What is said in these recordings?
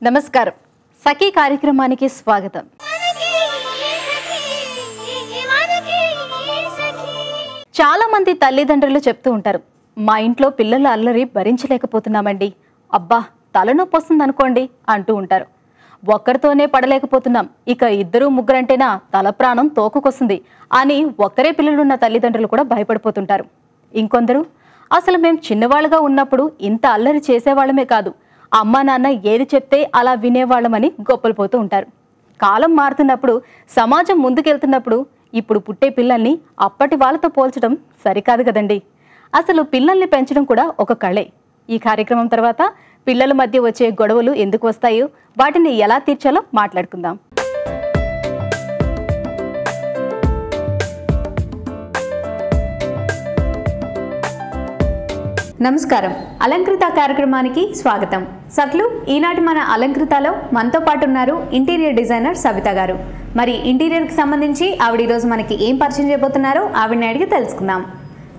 నమస్కారం. సఖీ కార్యక్రమానికి స్వాగతం. చాలా మంది తల్లిదండ్రులు చెప్తూ ఉంటారు, మా ఇంట్లో పిల్లల అల్లరి భరించలేకపోతున్నామండి, అబ్బా తలనొప్పి వస్తుంది అనుకోండి అంటూ ఉంటారు. ఒక్కరితోనే పడలేకపోతున్నాం, ఇక ఇద్దరు ముగ్గురంటేనా తల ప్రాణం తోకకొస్తుంది అని ఒక్కరే పిల్లలున్న తల్లిదండ్రులు కూడా భయపడిపోతుంటారు. ఇంకొందరు అసలు మేము చిన్నవాళ్ళుగా ఉన్నప్పుడు ఇంత అల్లరి చేసేవాళ్ళమే కాదు, అమ్మా నాన్న ఏది చెప్తే అలా వినేవాళ్ళమని గొప్పలు పోతూ ఉంటారు. కాలం మారుతున్నప్పుడు, సమాజం ముందుకెళ్తున్నప్పుడు ఇప్పుడు పుట్టే పిల్లల్ని అప్పటి వాళ్ళతో పోల్చడం సరికాదు కదండి. అసలు పిల్లల్ని పెంచడం కూడా ఒక కళే. ఈ కార్యక్రమం తర్వాత పిల్లల మధ్య వచ్చే గొడవలు ఎందుకు వస్తాయో, వాటిని ఎలా తీర్చాలో మాట్లాడుకుందాం. నమస్కారం. అలంకృత కార్యక్రమానికి స్వాగతం. సక్లు, ఈనాటి మన అలంకృతలో మనతో పాటు ఉన్నారు ఇంటీరియర్ డిజైనర్ సవిత గారు. మరి ఇంటీరియర్కి సంబంధించి ఆవిడ ఈరోజు మనకి ఏం పరిచయం చేయబోతున్నారో ఆవిడని అడిగి తెలుసుకుందాం.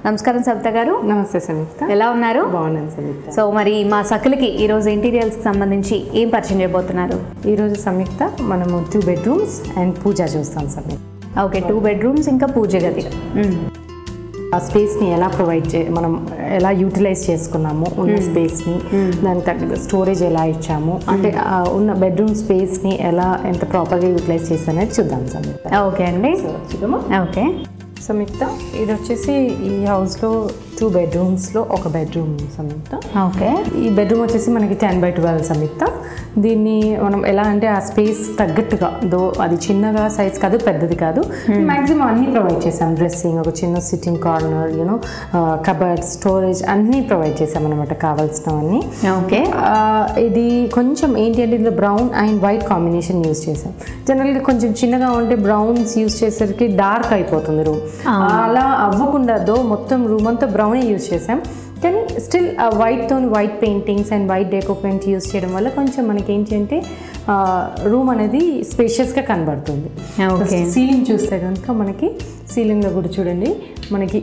నమస్కారం సవిత గారు. నమస్తే సంయుక్త. ఎలా ఉన్నారు? బాగున్నాను సంయుక్త. సో మరి మా సక్లకి ఈరోజు ఇంటీరియర్స్కి సంబంధించి ఏం పరిచయం చేయబోతున్నారు? ఈరోజు సంయుక్త మనము 2 bedrooms అండ్ పూజ చూస్తాం సంయుక్త. ఓకే, 2 bedrooms ఇంకా పూజ గది. ఆ స్పేస్ని ఎలా మనం ఎలా యూటిలైజ్ చేసుకున్నాము, ఉన్న స్పేస్ని దానికి తగ్గ స్టోరేజ్ ఎలా ఇచ్చాము, అంటే ఉన్న బెడ్రూమ్ స్పేస్ని ఎంత ప్రాపర్గా యూటిలైజ్ చేస్తామనేది చూద్దాం సంయుక్త. ఓకే అండి, చూద్దామా? ఓకే సంయుక్త, ఇది వచ్చేసి ఈ హౌస్లో 2 bedroomsలో ఒక బెడ్రూమ్ సంయుక్త. ఓకే, ఈ బెడ్రూమ్ వచ్చేసి మనకి 10x12 సంయుక్త. దీన్ని మనం ఎలా అంటే ఆ స్పేస్ తగ్గట్టుగా, అది చిన్నగా సైజ్ కాదు, పెద్దది కాదు, మ్యాక్సిమం అన్నీ ప్రొవైడ్ చేసాం. డ్రెస్సింగ్, ఒక చిన్న సిట్టింగ్ కార్నర్, కబర్డ్, స్టోరేజ్ అన్నీ ప్రొవైడ్ చేసాం అనమాట కావాల్సినవన్నీ. ఓకే, ఇది కొంచెం ఏంటి అంటే ఇందులో brown and white combination use చేసాం. జనరల్గా కొంచెం చిన్నగా ఉంటే బ్రౌన్స్ యూజ్ చేసేసరికి డార్క్ అయిపోతుంది రూమ్. అలా అవ్వకుండా మొత్తం రూమ్ అంతా బ్రౌన్ యూజ్ చేసాం. కానీ still wait paintings and white deco paint use చేయడం వల్ల కొంచెం మనకి ఏంటి అంటే రూమ్ అనేది స్పేషియస్గా కనబడుతుంది. సీలింగ్ చూస్తే కనుక మనకి సీలింగ్లో కూడా చూడండి, మనకి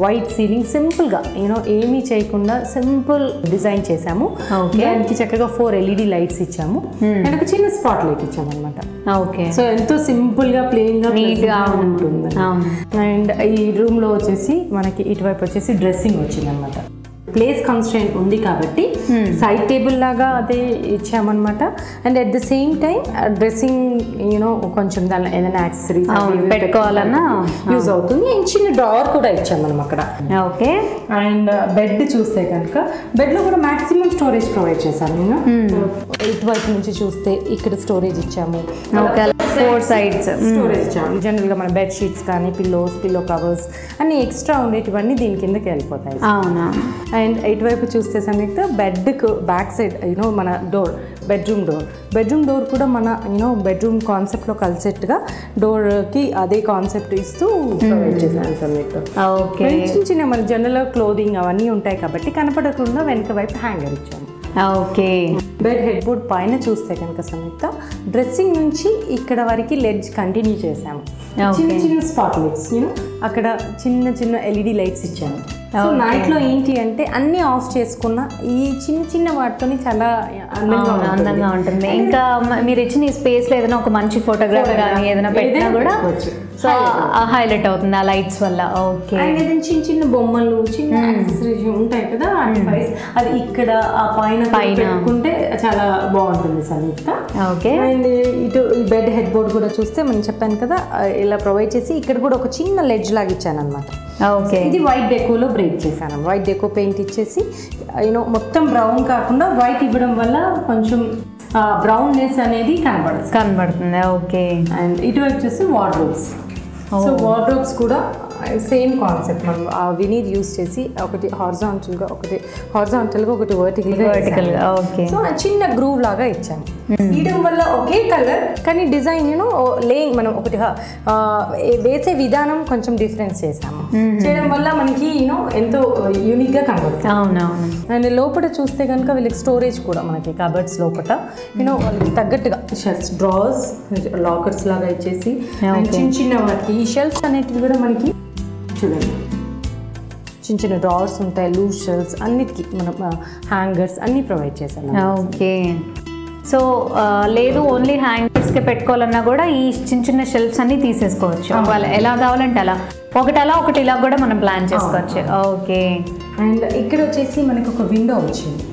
వైట్ సీలింగ్ సింపుల్గా ఏమీ చేయకుండా సింపుల్ డిజైన్ చేసాము. దానికి చక్కగా 4 LED లైట్స్ ఇచ్చాము అండ్ ఒక చిన్న స్పాట్ లైట్ ఇచ్చాము అనమాట. ఓకే, సో ఎంతో సింపుల్గా ప్లెయిన్గా నీట్గా ఉంటుంది. అండ్ ఈ రూమ్లో వచ్చేసి మనకి ఇటువైపు వచ్చేసి డ్రెస్సింగ్ వచ్చింది అనమాట. ప్లేస్ కన్స్ట్రెయింట్ ఉంది కాబట్టి సైడ్ టేబుల్ లాగా అదే ఇచ్చామన్నమాట. And at the same time dressing కొంచెం దానిలో ఏదైనా యాక్సెసరీస్ పెట్టుకోవాలన్నా యూజ్ అవుతుంది. అండ్ చిన్న డ్రావర్ కూడా ఇచ్చాము మనం అక్కడ. ఓకే, అండ్ బెడ్ చూస్తే కనుక బెడ్లో కూడా మాక్సిమం స్టోరేజ్ ప్రొవైడ్ చేశాను నేను. ఇటువైపు నుంచి చూస్తే ఇక్కడ స్టోరేజ్ ఇచ్చాము. 4 sides స్టోరేజ్ ఇచ్చాము. జనరల్గా మన బెడ్ షీట్స్ కానీ పిల్లో కవర్స్ అన్ని ఎక్స్ట్రా ఉండేటివన్నీ దీని కిందకి వెళ్ళిపోతాయి. అవునా. అండ్ ఇటువైపు చూస్తే సంయుక్త బెడ్కు బ్యాక్ సైడ్ మన బెడ్రూమ్ డోర్ కూడా మన బెడ్రూమ్ కాన్సెప్ట్లో కలిసేట్టుగా డోర్కి అదే కాన్సెప్ట్ ఇస్తూ ప్రొవైడ్ చేశాను సంయుక్త. ఓకే, చిన్న మన జనరల్ క్లోదింగ్ అవన్నీ ఉంటాయి కాబట్టి కనపడకుండా వెనక వైపు హ్యాంగర్ ఇచ్చాము. ఓకే, బెడ్ హెడ్ బోర్డ్ పైన చూస్తే కనుక సంయుక్త డ్రెస్సింగ్ నుంచి ఇక్కడ వరకు లెడ్జ్ కంటిన్యూ చేసాము. చిన్న స్పాట్ లైట్స్ అక్కడ చిన్న LED లైట్స్ ఇచ్చాము. సో నైట్లో ఏంటి అంటే అన్ని ఆఫ్ చేసుకున్న ఈ చిన్న వాటితోని చాలా అందంగా ఉంటుంది. ఇంకా మీరు ఇచ్చిన ఈ స్పేస్ లో ఏదైనా ఒక మంచి ఫోటోగ్రాఫ్ కానీ ఏదైనా పెట్టినా కూడా సో హైలైట్ అవుతుంది ఆ లైట్స్ వల్ల. ఓకే, ఏదైనా చిన్న బొమ్మలు, చిన్న యాక్సెసరీస్ ఉంటాయి కదా, అది ఇక్కడ ఆ పైన పెట్టుకుంటే చాలా బాగుంటుంది సంయుక్త. ఓకే, అండ్ ఇటు ఈ బెడ్ హెడ్ బోర్డ్ కూడా చూస్తే మనం చెప్పాను కదా ఇలా ప్రొవైడ్ చేసి ఇక్కడ కూడా ఒక చిన్న లెడ్జ్ లాగా ఇచ్చాను అనమాట. ఓకే, ఇది వైట్ డెకోలో బ్రేక్ చేశాను. వైట్ డెకో పెయింట్ ఇచ్చేసి మొత్తం బ్రౌన్ కాకుండా వైట్ ఇవ్వడం వల్ల కొంచెం బ్రౌన్నెస్ అనేది కనబడుతుంది. ఓకే, అండ్ ఇటువైపు వచ్చేసి వార్డ్రోబ్స్. సో వార్డ్రోబ్స్ కూడా సేమ్ కాన్సెప్ట్. మనం ఆ వినీర్ యూజ్ చేసి ఒకటి హారిజాంటల్గా ఒకటి వర్టికల్గా. ఓకే, సో చిన్న గ్రూవ్ లాగా ఇచ్చాము. ఇవ్వడం వల్ల ఒకే కలర్ కానీ డిజైన్ లేయింగ్ మనం ఒకటి వేసే విధానం కొంచెం డిఫరెన్స్ చేసాము. చేయడం వల్ల మనకి ఎంతో యూనిక్గా కనబడుతుంది. అవునవును. అండ్ లోపల చూస్తే కనుక వీళ్ళకి స్టోరేజ్ కూడా మనకి కబర్డ్స్ లోపల వాళ్ళకి తగ్గట్టుగా షెల్ఫ్స్, డ్రావర్స్, లాకర్స్ లాగా ఇచ్చేసి చిన్న వాటికి ఈ షెల్ఫ్స్ అనేటివి కూడా మనకి చూడండి చిన్న డ్రావర్స్ ఉంటాయి, లూజ్ షెల్ఫ్స్, అన్నిటికీ మనం హ్యాంగర్స్ అన్నీ ప్రొవైడ్ చేశాను. ఓకే, సో లేదు ఓన్లీ హ్యాంగర్స్కి పెట్టుకోవాలన్నా కూడా ఈ చిన్న చిన్న షెల్ఫ్స్ అన్ని తీసేసుకోవచ్చు. వాళ్ళు ఎలా కావాలంటే అలా, ఒకటి అలా ఒకటి ఇలా కూడా మనం ప్లాన్ చేసుకోవచ్చు. ఓకే. అండ్ ఇక్కడ వచ్చేసి మనకు ఒక విండో వచ్చింది.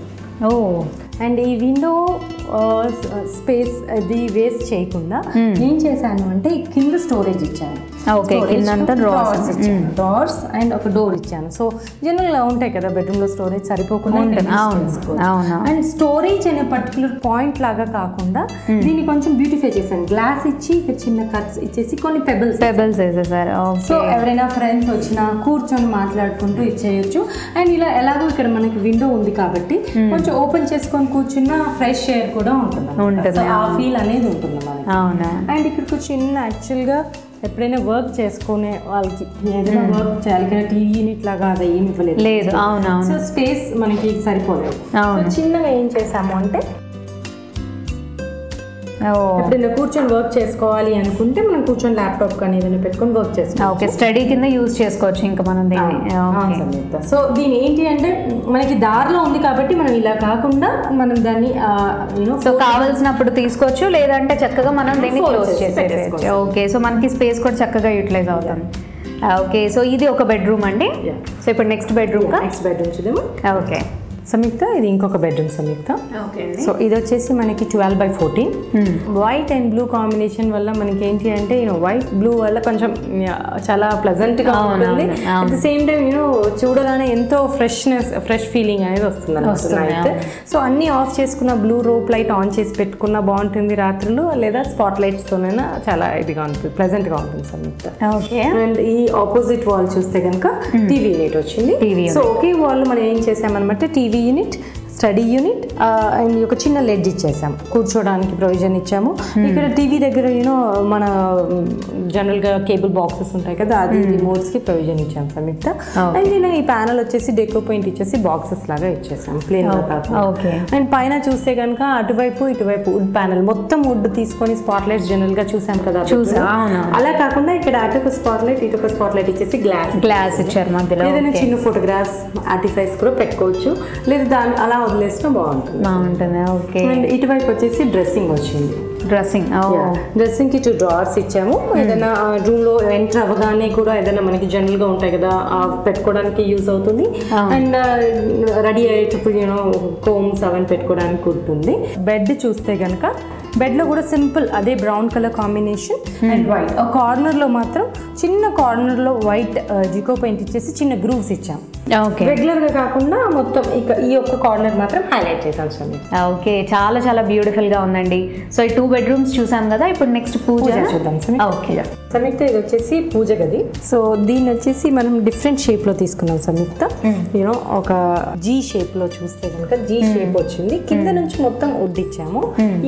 ఓ, అండ్ ఈ విండో స్పేస్ అది వేస్ట్ చేయకుండా ఏం చేశాను అంటే కింద స్టోరేజ్ ఇచ్చాను. ఓకే, కిందంతా డ్రావర్స్ అండ్ ఒక డోర్ ఇచ్చాను. సో జనరల్గా ఉంటాయి కదా బెడ్రూమ్ లో స్టోరేజ్ సరిపోకుండా. అండ్ స్టోరేజ్ అనే పర్టికులర్ పాయింట్ లాగా కాకుండా దీన్ని కొంచెం బ్యూటిఫై చేశాను. గ్లాస్ ఇచ్చి ఇక్కడ చిన్న కట్స్ ఇచ్చేసి కొన్ని పెబల్స్ వేసేసారు. సో ఎవరైనా ఫ్రెండ్స్ వచ్చినా కూర్చొని మాట్లాడుకుంటూ ఇచ్చేయచ్చు. అండ్ ఇలా ఎలాగో ఇక్కడ మనకి విండో ఉంది కాబట్టి కొంచెం ఓపెన్ చేసుకొని కూర్చున్న ఫ్రెష్ ఎయిర్ కూడా ఉంటుంది. ఆ ఫీల్ అనేది ఉంటుంది మనకి. అండ్ ఇక్కడికి చిన్న యాక్చువల్గా ఎప్పుడైనా వర్క్ చేసుకునే వాళ్ళకి ఏదైనా వర్క్ చేయాలి ఇక్కడ టీవీ యూనిట్ లాగా అది ఏమి ఇవ్వలేదు. సో స్పేస్ మనకి సరిపోలేదు. చిన్నగా ఏం చేసాము అంటే ఎప్పుడైనా కూర్చొని వర్క్ చేసుకోవాలి అనుకుంటే మనం కూర్చొని ల్యాప్టాప్ కానీ ఏదైనా పెట్టుకొని వర్క్ చేసుకోవచ్చు. ఓకే, స్టడీ కింద యూజ్ చేసుకోవచ్చు ఇంకా మనం దీన్ని. సో దీని ఏంటి అంటే మనకి దారిలో ఉంది కాబట్టి మనం ఇలా కాకుండా మనం దాన్ని సో కావాల్సినప్పుడు తీసుకోవచ్చు, లేదంటే చక్కగా మనం దీన్ని క్లోజ్ చేసేసుకోవచ్చు. ఓకే, సో మనకి స్పేస్ కూడా చక్కగా యూటిలైజ్ అవుతుంది. ఓకే, సో ఇది ఒక బెడ్రూమ్ అండి. సో ఇప్పుడు నెక్స్ట్ బెడ్రూమ్ చూద్దాము. ఓకే సంయుక్త, ఇది ఇంకొక బెడ్రూమ్ సంయుక్త. సో ఇది వచ్చేసి మనకి 12/14. వైట్ అండ్ బ్లూ కాంబినేషన్ వల్ల మనకి ఏంటి అంటే వైట్ బ్లూ వల్ల కొంచెం చాలా ప్లెజెంట్ గా ఉంటుంది. అట్ ద సేమ్ టైం చూడగానే ఎంతో ఫ్రెష్ ఫీలింగ్ అనేది వస్తుంది. సో అన్ని ఆఫ్ చేసుకున్న బ్లూ రోప్ లైట్ ఆన్ చేసి పెట్టుకున్న బాగుంటుంది రాత్రులు, లేదా స్పాట్ లైట్స్ తోనైనా చాలా ఇదిగా ఉంటుంది, ప్లెజెంట్ గా ఉంటుంది సంయుక్త. అండ్ ఈ ఆపోజిట్ వాల్ చూస్తే కనుక టీవీ యూనిట్ వచ్చింది. సో ఒకే వాల్ మనం ఏం చేసామన్నమాట, TV unit, study unit and ఒక చిన్న లెడ్ ఇచ్చేసాం, కూర్చోడానికి ప్రొవిజన్ ఇచ్చాము. ఇక్కడ టీవీ దగ్గర మన జనరల్గా కేబుల్ బాక్సెస్ ఉంటాయి కదా, అది రిమోట్స్ కి ప్రొవిజన్ ఇచ్చాం సంయుక్త. అండ్ నేను ఈ ప్యానల్ వచ్చేసి డెకో పెయింట్ ఇచ్చేసి బాక్సెస్ లాగా ఇచ్చేసాం, ప్లేన్ గా కాకుండా. అండ్ పైన చూస్తే కనుక అటువైపు ఇటువైపు వుడ్ ప్యానల్, మొత్తం వుడ్ తీసుకొని స్పాట్ లైట్స్ జనరల్ గా చూసాం కదా, అలా కాకుండా ఇక్కడ అటుకు స్పాట్ లైట్ ఇటుకు స్పాట్ లైట్ ఇచ్చేసి గ్లాస్ ఇచ్చారు మధ్యలో. ఏదైనా చిన్న ఫోటోగ్రాఫ్స్ ఆర్టిఫైస్ కూడా పెట్టుకోవచ్చు, లేదా దాని అలా వదిలేసినా బాగుంటుంది. ఓకే. అండ్ ఇటువైపు వచ్చేసి డ్రెస్సింగ్ వచ్చింది. డ్రెస్సింగ్ కి 2 డ్రావర్స్ ఇచ్చాము. ఏదైనా రూమ్ లో ఎంటర్ అవ్వగానే కూడా ఏదైనా మనకి జనరల్ గా ఉంటాయి కదా, పెట్టుకోవడానికి యూజ్ అవుతుంది. అండ్ రెడీ అయ్యేటప్పుడు కోమ్స్ అవన్నీ పెట్టుకోవడానికి ఉంటుంది. బెడ్ చూస్తే కనుక బెడ్ లో కూడా సింపుల్ అదే brown colour combination and white. ఒక కార్నర్ లో మాత్రం చిన్న కార్నర్ లో వైట్ జికో పెయింట్ ఇచ్చేసి చిన్న గ్రూవ్స్ ఇచ్చాం. రెగ్యులర్ గా కాకుండా మొత్తం ఈ ఒక్క కార్నర్ మాత్రం హైలైట్ చేసాం. ఓకే, చాలా చాలా బ్యూటిఫుల్ గా ఉందండి. సో ఈ 2 బెడ్రూమ్స్ చూసాం కదా, ఇప్పుడు నెక్స్ట్ పూజ చూద్దాం. ఓకే సంయుక్త, ఇది వచ్చేసి పూజ గది. సో దీన్ని వచ్చేసి మనం డిఫరెంట్ షేప్ లో తీసుకున్నాం సంయుక్త. ఒక జీ షేప్ లో చూస్తే కనుక జీ షేప్ వచ్చింది, కింద నుంచి మొత్తం వుడ్ ఇచ్చాము,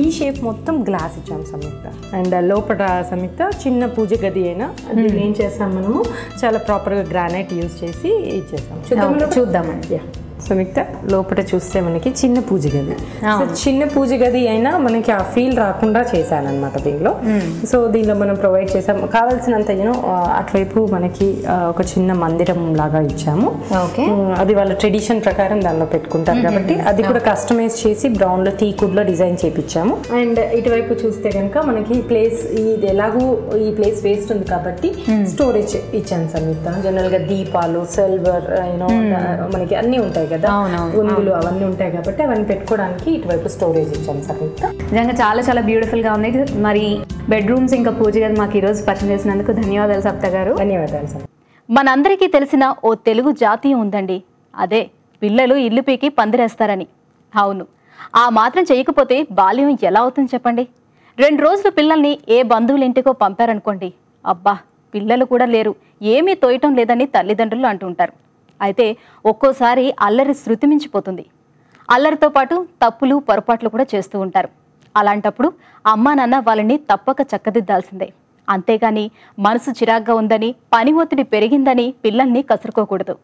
ఈ షేప్ మొత్తం గ్లాస్ ఇచ్చాము సంయుక్త. అండ్ లోపల సంయుక్త చిన్న పూజ గది అయినా దీన్ని ఏం చేసాం మనము, చాలా ప్రాపర్ గా గ్రానైట్ యూజ్ చేసి ఇచ్చేసాం. చూద్దామండి. సంయుక్త, లోపల చూస్తే మనకి చిన్న పూజ గది. చిన్న పూజ గది అయినా మనకి ఆ ఫీల్ రాకుండా చేశానమాట దీనిలో. సో దీనిలో మనం ప్రొవైడ్ చేసాం కావాల్సినంత అటువైపు మనకి ఒక చిన్న మందిరం లాగా ఇచ్చాము. అది వాళ్ళ ట్రెడిషన్ ప్రకారం దానిలో పెట్టుకుంటారు కాబట్టి అది కూడా కస్టమైజ్ చేసి బ్రౌన్ లో టీకుడ్ లో డిజైన్ చేయించాము. అండ్ ఇటువైపు చూస్తే కనుక మనకి ప్లేస్ ఇది ఎలాగూ ఈ ప్లేస్ వేస్ట్ ఉంది కాబట్టి స్టోరేజ్ ఇచ్చాను సంయుక్త. జనరల్ గా దీపాలు, సిల్వర్ మనకి అన్ని ఉంటాయి కదా, గుండులు అవన్నీ ఉంటాయి కాబట్టి అవన్నీ పెట్టుకోవడానికి ఇటువైపు స్టోరేజ్ ఇచ్చాను సంయుక్త. నిజంగా చాలా చాలా బ్యూటిఫుల్ గా ఉంది. మరి బెడ్రూమ్స్ ఇంకా పూజ గది మాకు ఈరోజు పరిచయం చేసినందుకు ధన్యవాదాలు సప్త గారు. ధన్యవాదాలు సార్. మనందరికీ తెలిసిన ఓ తెలుగు జాతీయం ఉందండి, అదే పిల్లలు ఇల్లు పీకి పందిరేస్తారని. అవును, ఆ మాత్రం చేయకపోతే బాల్యం ఎలా అవుతుంది చెప్పండి. 2 రోజులు పిల్లల్ని ఏ బంధువుల ఇంటికో పంపారనుకోండి, అబ్బా పిల్లలు కూడా లేరు, ఏమీ తోయటం లేదని తల్లిదండ్రులు అంటుంటారు. అయితే ఒక్కోసారి అల్లరి శృతి మించిపోతుంది. అల్లరితో పాటు తప్పులు పొరపాట్లు కూడా చేస్తూ ఉంటారు. అలాంటప్పుడు అమ్మా నాన్న వాళ్ళని తప్పక చక్కదిద్దాల్సిందే. అంతేగాని మనసు చిరాగ్గా ఉందని, పని ఒత్తిడి పెరిగిందని పిల్లల్ని కసురుకోకూడదు.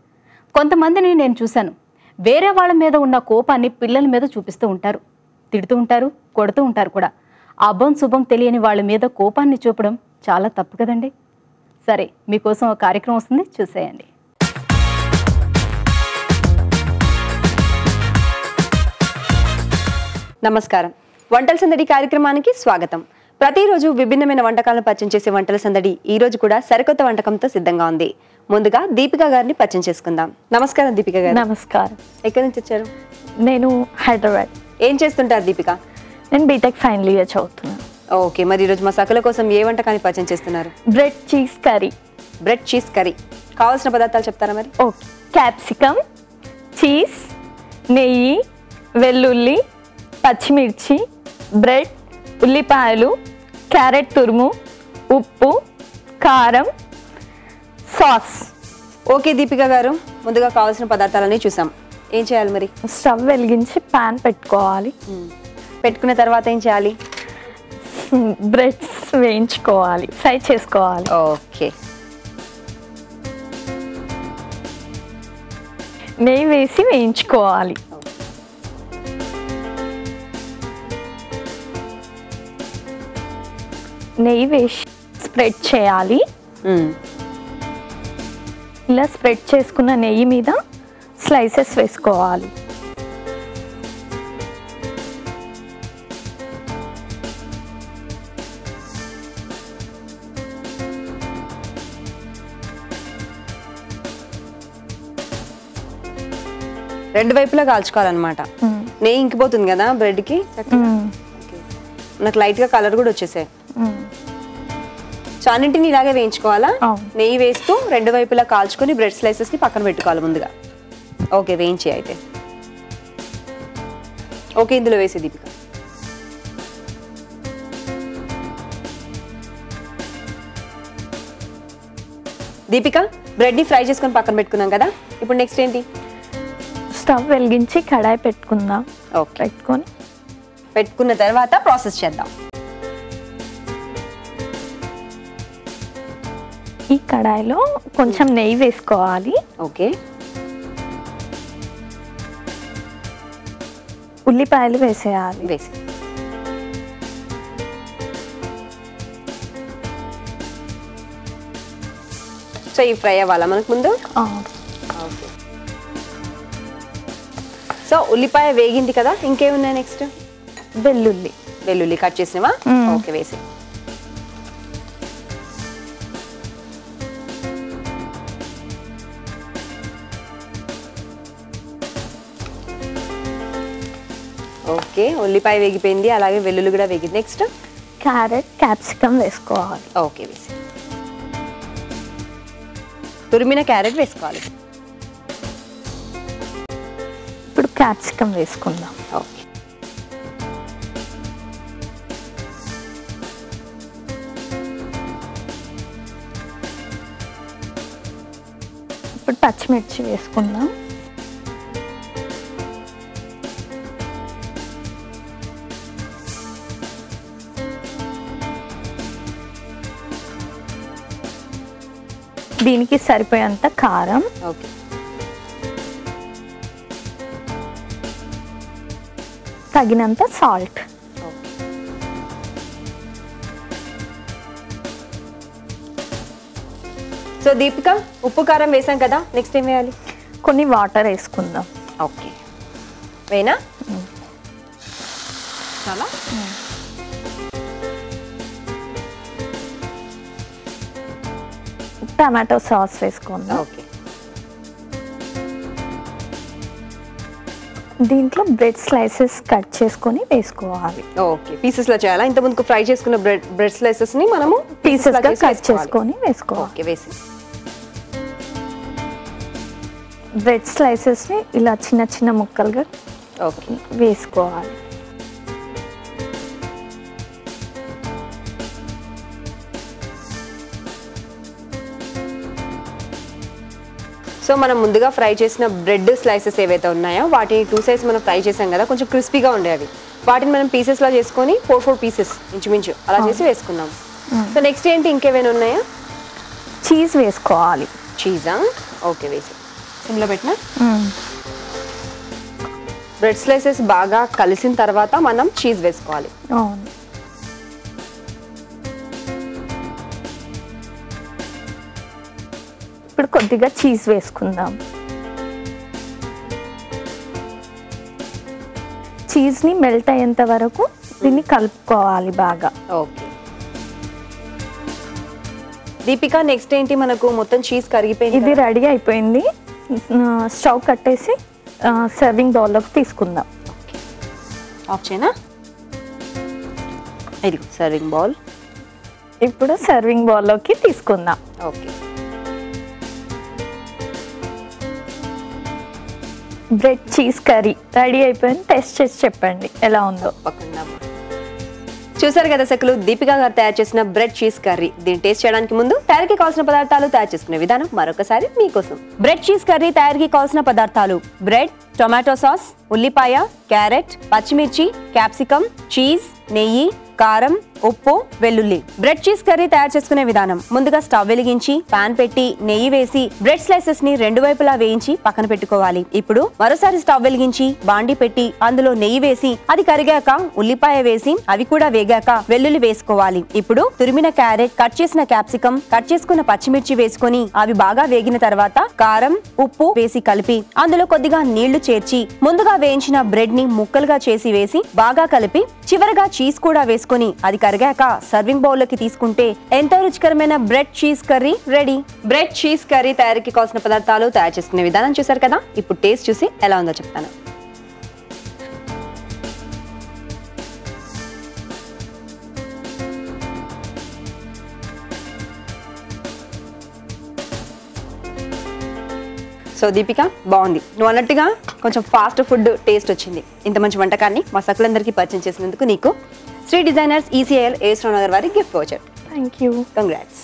కొంతమందిని నేను చూశాను, వేరే వాళ్ళ మీద ఉన్న కోపాన్ని పిల్లల మీద చూపిస్తూ ఉంటారు, తిడుతూ ఉంటారు, కొడుతూ ఉంటారు కూడా. అబ్బం శుభం తెలియని వాళ్ళ మీద కోపాన్ని చూపడం చాలా తప్పు కదండి. సరే, మీకోసం ఒక కార్యక్రమం వస్తుంది, చూసేయండి. నమస్కారం. వంటల సందడి కార్యక్రమానికి స్వాగతం. ప్రతిరోజు విభిన్నమైన వంటకాలను పరిచయం చేసే వంటల సందడి ఈ రోజు కూడా సరికొత్త వంటకంతో సిద్ధంగా ఉంది. ముందుగా దీపిక గారిని పరిచయం చేసుకుందాం. నమస్కారం దీపిక గారు. నమస్కారం. ఎక్కడి నుంచి వచ్చారు? నేను హైదరాబాద్. ఏం చేస్తుంటారు దీపిక? నేను బీటెక్ ఫైనల్ ఇయర్ చదువుతున్నాను. ఓకే, మరి ఈరోజు మా సకల కోసం ఏ వంటకాన్ని పరిచయం చేస్తున్నారు? Bread cheese curry. Bread cheese curry కావాల్సిన పదార్థాలు చెప్తారా మరి? ఓకే, క్యాప్సికమ్, చీజ్, నెయ్యి, వెల్లుల్లి, పచ్చిమిర్చి, బ్రెడ్, ఉల్లిపాయలు, క్యారెట్ తురుము, ఉప్పు, కారం, సాస్. ఓకే దీపిక గారు, ముందుగా కావాల్సిన పదార్థాలన్నీ చూసాం. ఏం చేయాలి మరి? స్టవ్ వెలిగించి పాన్ పెట్టుకోవాలి. పెట్టుకున్న తర్వాత ఏం చేయాలి? బ్రెడ్స్ వేయించుకోవాలి, ఫ్రై చేసుకోవాలి. ఓకే, నెయ్యి వేసి వేయించుకోవాలి. నెయ్యి వేసి స్ప్రెడ్ చేయాలి. ఇలా స్ప్రెడ్ చేసుకున్న నెయ్యి మీద స్లైసెస్ వేసుకోవాలి. రెండు వైపులా కాల్చుకోవాలన్నమాట. నెయ్యి ఇంకిపోతుంది కదా బ్రెడ్కి. నాకు లైట్గా కలర్ కూడా వచ్చేసాయి. సో అన్నింటిని ఇలాగే వేయించుకోవాలా? నెయ్యి వేస్తూ రెండు వైపులా కాల్చుకొని బ్రెడ్ స్లైసెస్ని పక్కన పెట్టుకోవాలి ముందుగా. ఓకే, వేయించి అయితే. ఓకే, ఇందులో వేసే దీపిక. దీపిక, బ్రెడ్ని ఫ్రై చేసుకొని పక్కన పెట్టుకున్నాం కదా, ఇప్పుడు నెక్స్ట్ ఏంటి? స్టవ్ వెలిగించి కడాయి పెట్టుకుందాం. ఓకే, పెట్టుకున్న తర్వాత ప్రాసెస్ చేద్దాం. ఈ కడాయిలో కొంచెం నెయ్యి వేసుకోవాలి. ఓకే, ఉల్లిపాయలు వేసేయాలి. వేసి సో ఇవి ఫ్రై అవ్వాలా మనకు ముందు? ఓకే, సో ఉల్లిపాయ వేగింది కదా, ఇంకేమున్నాయి నెక్స్ట్? వెల్లుల్లి. వెల్లుల్లి కట్ చేసినవా? ఓకే, వేసి ఓకే, ఉల్లిపాయ వేగిపోయింది, అలాగే వెల్లుల్లి కూడా వేగింది. నెక్స్ట్ క్యారెట్, క్యాప్సికమ్ వేసుకోవాలి. ఓకే, వేసి తురిమిన క్యారెట్ వేసుకోవాలి. ఇప్పుడు క్యాప్సికమ్ వేసుకుందాం. ఓకే, ఇప్పుడు పచ్చిమిర్చి వేసుకుందాం. దీనికి సరిపోయేంత కారం. ఓకే, తగినంత సాల్ట్. ఓకే, సో దీపిక, ఉప్పు కారం వేసాం కదా, నెక్స్ట్ ఏం వేయాలి? కొన్ని వాటర్ వేసుకుందాం. ఓకే, వేనా? చాలా టమాటో సాస్ వేసుకుందాం. ఓకే, దీంట్లో బ్రెడ్ స్లైసెస్ కట్ చేసుకొని వేసుకోవాలి. ఓకే, పీసెస్ లా చేయాలా? ఇంత ముందుకు ఫ్రై చేసుకున్న బ్రెడ్ స్లైసెస్ ని మనము పీసెస్ గా కట్ చేసుకొని వేసుకోవాలి. ఓకే, వేసి బ్రెడ్ స్లైసెస్ ని ఇలా చిన్న చిన్న ముక్కలుగా ఓకే వేసుకోవాలి. సో మనం ముందుగా ఫ్రై చేసిన బ్రెడ్ స్లైసెస్ ఏవైతే ఉన్నాయో వాటిని 2 సైడ్స్ మనం ఫ్రై చేసాం కదా, కొంచెం క్రిస్పీగా ఉండేవి. వాటిని మనం పీసెస్ లా చేసుకొని 4 పీసెస్ ఇంచుమించు అలా చేసి వేసుకున్నాం. సో నెక్స్ట్ ఏంటి, ఇంకేమైనా ఉన్నాయా? చీజ్ వేసుకోవాలి. చీజా? ఓకే, వేసి సిమ్లో పెట్టిన బ్రెడ్ స్లైసెస్ బాగా కలిసిన తర్వాత మనం చీజ్ వేసుకోవాలి. అవును, ఇప్పుడు కొద్దిగా చీజ్ వేసుకుందాం. చీజ్ని మెల్ట్ అయ్యేంత వరకు దీన్ని కలుపుకోవాలి బాగా. ఓకే దీపిక, నెక్స్ట్ ఏంటి మనకు? మొత్తం చీజ్ కరిగిపోయింది. ఇది రెడీ అయిపోయింది. స్టవ్ కట్టేసి సర్వింగ్ బౌల్లోకి తీసుకుందాం. ఆఫ్ చేయనా? ఇది సర్వింగ్ బౌల్. ఇప్పుడు సర్వింగ్ బౌల్లోకి తీసుకుందాం. Okay bread cheese curry ready అయిపోయింది. టేస్ట్ చేసి చెప్పండి ఎలా ఉందో. పక్కన చూసారు కదా సకులు, దీపిక గారు తయారు చేసిన బ్రెడ్ చీజ్ కర్రీ. దీన్ని టేస్ట్ చేయడానికి ముందు తయారీకి కావాల్సిన పదార్థాలు, తయారు చేసుకునే విధానం మరొకసారి మీకోసం. బ్రెడ్ చీజ్ కర్రీ తయారీకి కావాల్సిన పదార్థాలు: బ్రెడ్, టొమాటో సాస్, ఉల్లిపాయ, క్యారెట్, పచ్చిమిర్చి, క్యాప్సికమ్, చీజ్, నెయ్యి, కారం, ఉప్పు, వెల్లుల్లి. బ్రెడ్ చీజ్ కర్రీ తయారు చేసుకునే విధానం: ముందుగా స్టవ్ వెలిగించి పాన్ పెట్టి నెయ్యి వేసి బ్రెడ్ స్లైసెస్ ని రెండు వైపులా వేయించి పక్కన పెట్టుకోవాలి. ఇప్పుడు మరోసారి స్టవ్ వెలిగించి బాండి పెట్టి అందులో నెయ్యి వేసి అది కరిగాక ఉల్లిపాయ వేసి అవి కూడా వేగాక వెల్లుల్లి వేసుకోవాలి. ఇప్పుడు తురిమిన క్యారెట్, కట్ చేసిన క్యాప్సికమ్, కట్ చేసుకున్న పచ్చిమిర్చి వేసుకొని అవి బాగా వేగిన తర్వాత కారం, ఉప్పు వేసి కలిపి అందులో కొద్దిగా నీళ్లు చేర్చి ముందుగా వేయించిన బ్రెడ్ ని ముక్కలుగా చేసి వేసి బాగా కలిపి చివరగా చీజ్ కూడా వేసుకొని అది కరిగాక సర్వింగ్ బౌల్ లోకి తీసుకుంటే ఎంతో రుచికరమైన bread cheese curry ready. Bread cheese curry తయారీకి కావాల్సిన పదార్థాలు, తయారు చేసుకునే విధానం చూసారు కదా. ఇప్పుడు టేస్ట్ చూసి ఎలా ఉందో చెప్తాను. సో దీపిక, బాగుంది. నువ్వు అన్నట్టుగా కొంచెం ఫాస్ట్ ఫుడ్ టేస్ట్ వచ్చింది. ఇంత మంచి వంటకాన్ని మా సకులందరికీ పరిచయం చేసినందుకు నీకు శ్రీ డిజైనర్స్ ECIL AS రావు నగర్ వారి gift voucher. Thank you. Congrats.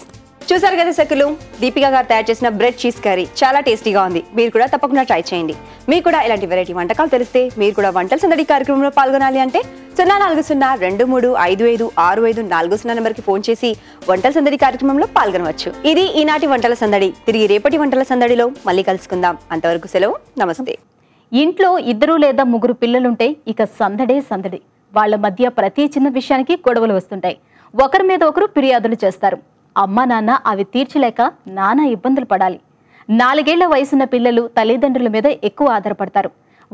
చూసారు కదా సకులు, దీపిక గారు తయారు చేసిన బ్రెడ్ చీజ్ కర్రీ చాలా టేస్టీగా ఉంది. మీరు కూడా తప్పకుండా ట్రై చేయండి. మీకు కూడా ఇలాంటి వెరైటీ వంటకాలు తెలిస్తే మీరు కూడా వంటల సందడి కార్యక్రమంలో పాల్గొనాలి అంటే 0402255654 నెంబర్కి ఫోన్ చేసి వంటల సందడి కార్యక్రమంలో పాల్గొనవచ్చు. ఇది ఈనాటి వంటల సందడి. తిరిగి రేపటి వంటల సందడిలో మళ్ళీ కలుసుకుందాం. అంతవరకు సెలవు. నమస్తే. ఇంట్లో 2 లేదా 3 పిల్లలుంటే ఇక సందడే సందడి. వాళ్ళ మధ్య ప్రతి చిన్న విషయానికి గొడవలు వస్తుంటాయి. ఒకరి మీద ఒకరు ఫిర్యాదులు చేస్తారు. అమ్మ నాన్న అవి తీర్చలేక నానా ఇబ్బందులు పడాలి. 4 ఏళ్ల వయసున్న పిల్లలు తల్లిదండ్రుల మీద ఎక్కువ ఆధారపడతారు.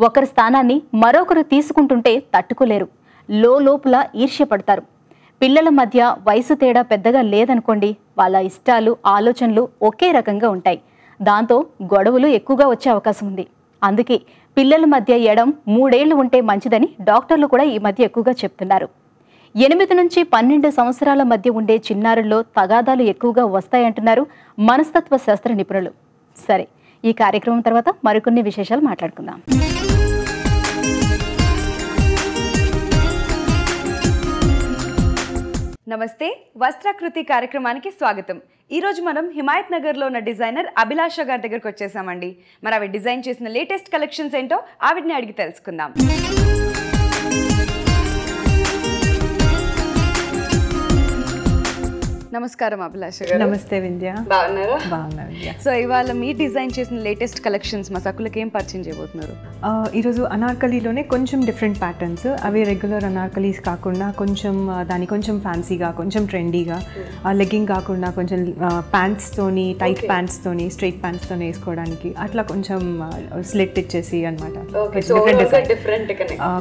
ఒకరి స్థానాన్ని మరొకరు తీసుకుంటుంటే తట్టుకోలేరు. లోపల ఈర్ష్యపడతారు. పిల్లల మధ్య వయసు తేడా పెద్దగా లేదనుకోండి, వాళ్ళ ఇష్టాలు, ఆలోచనలు ఒకే రకంగా ఉంటాయి. దాంతో గొడవలు ఎక్కువగా వచ్చే అవకాశం ఉంది. అందుకే పిల్లల మధ్య ఎడం 3 ఏళ్లు ఉంటే మంచిదని డాక్టర్లు కూడా ఈ మధ్య ఎక్కువగా చెప్తున్నారు. 8 నుంచి 12 సంవత్సరాల మధ్య ఉండే చిన్నారుల్లో తగాదాలు ఎక్కువగా వస్తాయంటున్నారు మనస్తత్వ శాస్త్ర నిపుణులు. సరే, ఈ కార్యక్రమం తర్వాత మరికొన్ని విశేషాలు మాట్లాడుకుందాం. నమస్తే, వస్త్రాకృతి కార్యక్రమానికి స్వాగతం. ఈరోజు మనం హిమాయత్ నగర్లో ఉన్న డిజైనర్ అభిలాష గారి దగ్గరకు వచ్చేసామండి. మరి ఆవిడ డిజైన్ చేసిన లేటెస్ట్ కలెక్షన్స్ ఏంటో ఆవిడని అడిగి తెలుసుకుందాం. నమస్కారం అభిలాష గారు. నమస్తే వింధ్య. బాగున్నారా? బాగున్నా వింధ్య. సో ఇవాళ మీ డిజైన్ చేసిన లేటెస్ట్ కలెక్షన్స్ మా సకులకి ఏం పరిచయం చేయబోతున్నారు? ఈరోజు అనార్కలీలోనే కొంచెం డిఫరెంట్ ప్యాటర్న్స్. అవి రెగ్యులర్ అనార్కలీస్ కాకుండా కొంచెం దాని కొంచెం ఫ్యాన్సీగా, కొంచెం ట్రెండీగా, లెగ్గింగ్ కాకుండా కొంచెం ప్యాంట్స్తోని, టైట్ ప్యాంట్స్తోని, స్ట్రైట్ ప్యాంట్స్తోని వేసుకోవడానికి అట్లా కొంచెం స్లిట్ ఇచ్చేసి అనమాట.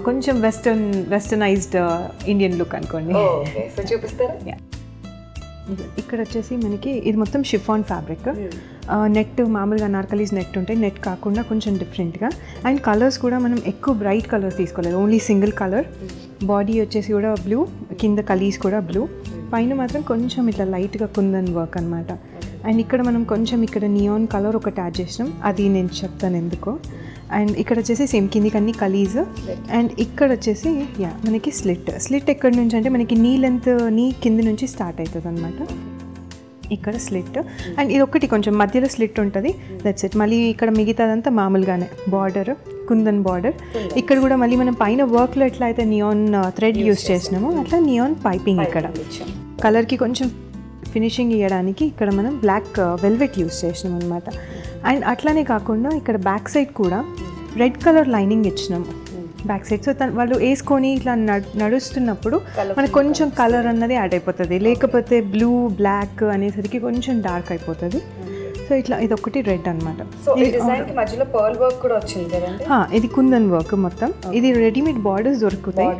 కొంచెం వెస్టర్నైజ్డ్ ఇండియన్ లుక్ అనుకోండి. చూపిస్తారా? ఇక్కడ వచ్చేసి మనకి ఇది మొత్తం షిఫాన్ ఫ్యాబ్రిక్. నెట్ మామూలుగా అనార్కలీస్ నెట్ ఉంటాయి, నెట్ కాకుండా కొంచెం డిఫరెంట్గా. అండ్ కలర్స్ కూడా మనం ఎక్కువ బ్రైట్ కలర్స్ తీసుకోలేదు, ఓన్లీ సింగిల్ కలర్. బాడీ వచ్చేసి కూడా బ్లూ, కింద కలీస్ కూడా బ్లూ, పైన మాత్రం కొంచెం ఇట్లా లైట్గా కుందన్ వర్క్ అనమాట. అండ్ ఇక్కడ మనం కొంచెం ఇక్కడ నియాన్ కలర్ ఒకటి యాడ్ చేసినాం, అది నేను చెప్తాను ఎందుకో. అండ్ ఇక్కడ వచ్చేసి సేమ్ కిందికి అన్ని కలీజ్. అండ్ ఇక్కడ వచ్చేసి మనకి స్లిట్ ఎక్కడి నుంచి అంటే మనకి నీ కింద నుంచి స్టార్ట్ అవుతుంది అనమాట. ఇక్కడ స్లిట్. అండ్ ఇది ఒకటి కొంచెం మధ్యలో స్లిట్ ఉంటుంది, దట్స్ ఇట్. మళ్ళీ ఇక్కడ మిగతాదంతా మామూలుగానే బార్డర్, కుందన్ బార్డర్. ఇక్కడ కూడా మళ్ళీ మనం పైన వర్క్లో ఎట్లా అయితే నియాన్ థ్రెడ్ యూస్ చేసినామో అట్లా నియాన్ పైపింగ్. ఇక్కడ కలర్కి కొంచెం ఫినిషింగ్ ఇవ్వడానికి ఇక్కడ మనం బ్లాక్ వెల్వెట్ యూస్ చేసినాం అనమాట. అండ్ అట్లానే కాకుండా ఇక్కడ బ్యాక్ సైడ్ కూడా రెడ్ కలర్ లైనింగ్ ఇచ్చినాము బ్యాక్ సైడ్. సో వాళ్ళు వేసుకొని ఇట్లా నడుస్తున్నప్పుడు మనకు కొంచెం కలర్ అన్నది యాడ్ అయిపోతుంది, లేకపోతే బ్లూ బ్లాక్ అనేసరికి కొంచెం డార్క్ అయిపోతుంది. సో ఇట్లా ఇది ఒకటి రెడ్ అనమాట. సో ఈ డిజైన్ కి మధ్యలో పర్ల్ వర్క్ కూడా వచ్చింది కదండి. ఇది కుందన్ వర్క్ మొత్తం. ఇది రెడీమేడ్ బార్డర్స్ దొరుకుతాయి.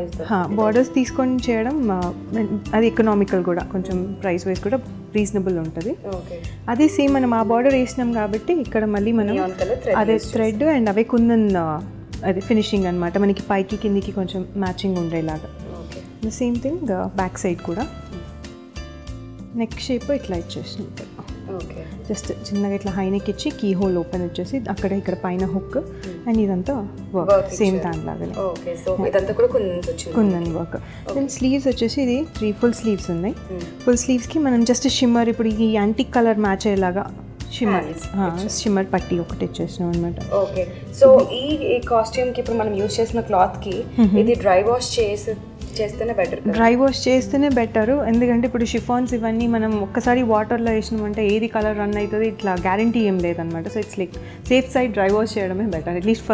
బార్డర్స్ తీసుకొని చేయడం అది ఎకనామికల్ కూడా, కొంచెం ప్రైస్ వైజ్ కూడా రీజనబుల్ ఉంటుంది. అదే సేమ్ మనం ఆ బార్డర్ వేసినాం కాబట్టి ఇక్కడ మళ్ళీ మనం అదే థ్రెడ్ అండ్ అవే కుందన్ అదే ఫినిషింగ్ అనమాట, మనకి పైకి కిందికి కొంచెం మ్యాచింగ్ ఉండేలాగా. సేమ్ థింగ్ బ్యాక్ సైడ్ కూడా నెక్ షేప్ ఇట్లా ఇచ్చేసినాం. జస్ట్ చిన్నగా ఇట్లా హై నెక్ ఇచ్చి కీ హోల్ ఓపెన్ వచ్చేసి అక్కడ ఇక్కడ పైన హుక్ అండ్ ఇదంతా వర్క్ సేమ్ దానిలాగానే కుందన్ వర్క్. దెన్ స్లీవ్స్ వచ్చేసి ఇది 3 ఫుల్ స్లీవ్స్ ఉన్నాయి. ఫుల్ స్లీవ్స్కి మనం జస్ట్ షిమ్మర్ ఇప్పుడు ఈ యాంటిక్ కలర్ మ్యాచ్ అయ్యేలాగా షిమ్మర్ పట్టి ఒకటి ఇచ్చేసినాం అనమాట. ఓకే, సో ఈ కాస్ట్యూమ్ కి ఇప్పుడు మనం యూజ్ చేసిన క్లాత్ కి ఇది డ్రై వాష్ చేస్తేనే బెటర్. డ్రై వాష్ చేస్తేనే బెటరు, ఎందుకంటే ఇప్పుడు షిఫాన్స్ ఇవన్నీ మనం ఒక్కసారి వాటర్లో వేసినామంటే ఏది కలర్ రన్ అవుతుంది ఇట్లా గ్యారంటీ ఏం లేదనమాట. So it's like safe side dry wash చేయడమే బెటర్, అట్లీస్ట్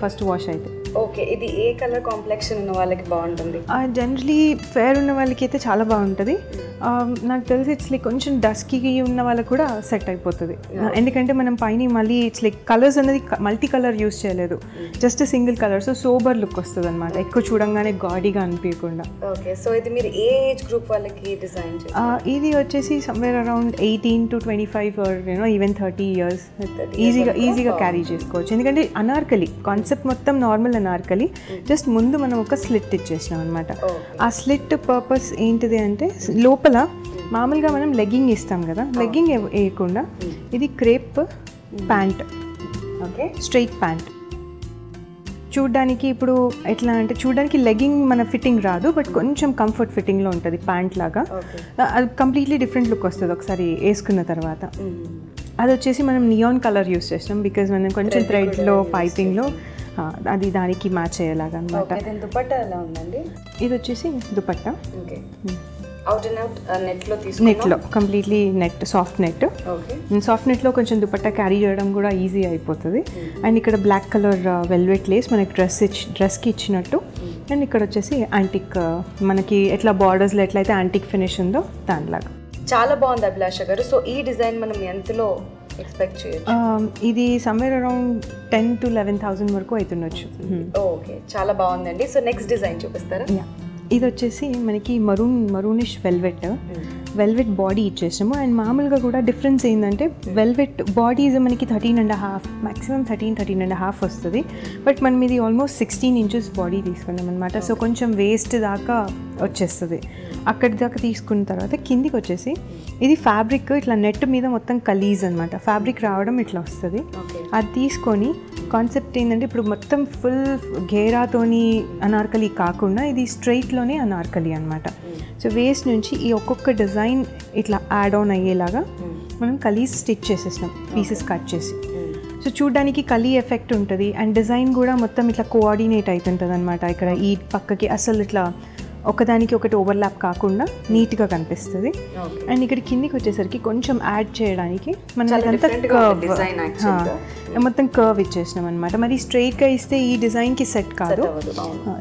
ఫస్ట్ వాష్ అయితే. ఓకే, ఇది ఏ కలర్ కాంప్లెక్షన్ ఉన్న వాళ్ళకి బాగుంటుంది? జనరలీ ఫేర్ ఉన్న వాళ్ళకి అయితే చాలా బాగుంటుంది. నాకు తెలిసి ఇట్స్ లైక్ కొంచెం డస్కీ ఉన్న వాళ్ళకి కూడా సెట్ అయిపోతుంది, ఎందుకంటే మనం పైన మళ్ళీ ఇట్స్ లైక్ కలర్స్ అనేది మల్టీ కలర్ యూస్ చేయలేదు, just single colour. So sober look వస్తుంది అనమాట, ఎక్కువ చూడంగానే గాడీగా అనిపించకుండా. ఓకే, సో ఇది మీరు ఏ ఏజ్ గ్రూప్ వాళ్ళకి డిజైన్ చేశారు? ఇది వచ్చేసి somewhere around 18 to 25 or even 30 years ఈజీగా క్యారీ చేసుకోవచ్చు. ఎందుకంటే అనార్కలి కాన్సెప్ట్ మొత్తం నార్మల్ అనార్కలి, జస్ట్ ముందు మనం ఒక స్లిట్ ఇచ్చేసినాం అనమాట. ఆ స్లిట్ పర్పస్ ఏంటిది అంటే లోపల మామూలుగా మనం లెగ్గింగ్ ఇస్తాం కదా, లెగ్గింగ్ వేయకుండా ఇది crepe pant, okay straight pant. చూడ్డానికి ఇప్పుడు ఎట్లా అంటే చూడడానికి లెగ్గింగ్ మన ఫిట్టింగ్ రాదు, బట్ కొంచెం కంఫర్ట్ ఫిట్టింగ్లో ఉంటుంది ప్యాంట్ లాగా. అది కంప్లీట్లీ డిఫరెంట్ లుక్ వస్తుంది ఒకసారి వేసుకున్న తర్వాత. అది వచ్చేసి మనం నియాన్ కలర్ యూస్ చేసినాం, బికాజ్ మనం కొంచెం థ్రెడ్లో పైపింగ్లో అది దానికి మ్యాచ్ అయ్యేలాగా అనమాట. దుపట్టా ఎలా ఉందండి? ఇది వచ్చేసి దుపట్టా నెట్లో completely net, soft net. Soft నెట్లో కొంచెం దుపట్టా క్యారీ చేయడం కూడా ఈజీ అయిపోతుంది. అండ్ ఇక్కడ బ్లాక్ కలర్ వెల్వెట్ లేస్ మనకి డ్రెస్కి ఇచ్చినట్టు. అండ్ ఇక్కడ వచ్చేసి యాంటిక్, మనకి ఎట్లా బార్డర్స్లో ఎట్లయితే యాంటిక్ ఫినిష్ ఉందో దానిలాగా. చాలా బాగుంది అభిలాష గారు. సో ఈ డిజైన్ మనం ఎంతలో ఎక్స్పెక్ట్ చేయొచ్చు? ఇది సమ్వేర్ అరౌండ్ 10 to 11,000 వరకు అవుతుండొచ్చు. ఓకే, చాలా బాగుందండి. సో నెక్స్ట్ డిజైన్ చూపిస్తారా? ఇది వచ్చేసి మనకి మరూనిష్ వెల్వెట్ బాడీ ఇచ్చేసాము. అండ్ మామూలుగా కూడా డిఫరెన్స్ ఏంటంటే వెల్వెట్ బాడీ మనకి 13.5 మ్యాక్సిమం 13.5 వస్తుంది, బట్ మనం ఇది ఆల్మోస్ట్ 16 inches బాడీ తీసుకున్నాం అనమాట. సో కొంచెం వేస్ట్ దాకా వచ్చేస్తుంది. అక్కడి దాకా తీసుకున్న తర్వాత కిందికి వచ్చేసి ఇది ఫ్యాబ్రిక్ ఇట్లా నెట్ మీద మొత్తం కలీజ్ అనమాట, ఫ్యాబ్రిక్ రావడం ఇట్లా వస్తుంది. అది తీసుకొని కాన్సెప్ట్ ఏంటంటే ఇప్పుడు మొత్తం ఫుల్ ఘేరాతోని అనార్కలి కాకుండా ఇది స్ట్రైట్లోనే అనార్కలి అనమాట. సో వేస్ట్ నుంచి ఈ ఒక్కొక్క డిజైన్ ఇట్లా యాడ్ ఆన్ అయ్యేలాగా మనం కలీజ్ స్టిచ్ చేసేసినాం, పీసెస్ కట్ చేసి. సో చూడ్డానికి కలీ ఎఫెక్ట్ ఉంటుంది అండ్ డిజైన్ కూడా మొత్తం ఇట్లా కోఆర్డినేట్ అవుతుంటుంది అనమాట. ఇక్కడ ఈ పక్కకి అసలు ఇట్లా ఒకదానికి ఒకటి ఓవర్లాప్ కాకుండా నీట్గా కనిపిస్తుంది. అండ్ ఇక్కడ కిందికి వచ్చేసరికి కొంచెం యాడ్ చేయడానికి మనం ఇదంతా కర్వ్, మొత్తం కర్వ్ ఇచ్చేసినాం అనమాట. మరి స్ట్రైట్గా ఇస్తే ఈ డిజైన్కి సెట్ కాదు.